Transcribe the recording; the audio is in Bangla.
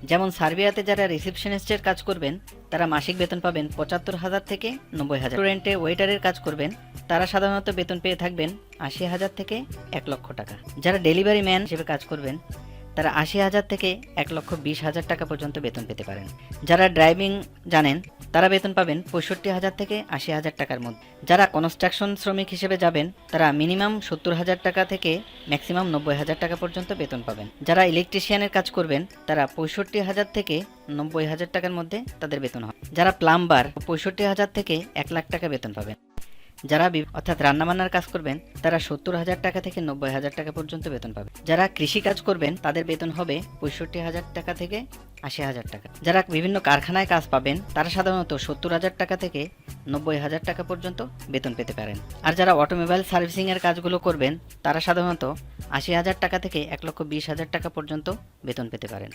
যেমন সার্বিয়াতে যারা রিসেপশনিস্টের কাজ করবেন তারা মাসিক বেতন পাবেন ৭৫,০০০ থেকে ৯০,০০০। রেস্টুরেন্টে ওয়েটারের কাজ করবেন তারা সাধারণত বেতন পেয়ে থাকবেন ৮০,০০০ থেকে ১,০০,০০০ টাকা। যারা ডেলিভারি ম্যান হিসেবে কাজ করবেন তারা ৮০,০০০ থেকে ১,২০,০০০ টাকা পর্যন্ত বেতন পেতে পারেন। যারা ড্রাইভিং জানেন তারা বেতন পাবেন ৬৫,০০০ থেকে ৮০,০০০ টাকার মধ্যে। যারা কনস্ট্রাকশন শ্রমিক হিসেবে যাবেন তারা মিনিমাম ৭০,০০০ টাকা থেকে ম্যাক্সিমাম ৯০,০০০ টাকা পর্যন্ত বেতন পাবেন। যারা ইলেকট্রিশিয়ানের কাজ করবেন তারা ৬৫,০০০ থেকে ৯০,০০০ টাকার মধ্যে তাদের বেতন হবে। যারা প্লাম্বার ৬৫,০০০ থেকে ১,০০,০০০ টাকা বেতন পাবেন। যারা অর্থাৎ রান্নাবান্নার কাজ করবেন তারা ৭০,০০০ টাকা থেকে ৯০,০০০ টাকা পর্যন্ত বেতন পাবে। যারা কৃষি কাজ করবেন তাদের বেতন হবে ৬৫,০০০ টাকা থেকে ৮০,০০০ টাকা। যারা বিভিন্ন কারখানায় কাজ পাবেন তারা সাধারণত ৭০,০০০ টাকা থেকে ৯০,০০০ টাকা পর্যন্ত বেতন পেতে পারেন। আর যারা অটোমোবাইল সার্ভিসিংয়ের কাজগুলো করবেন তারা সাধারণত ৮০,০০০ টাকা থেকে ১,২০,০০০ টাকা পর্যন্ত বেতন পেতে পারেন।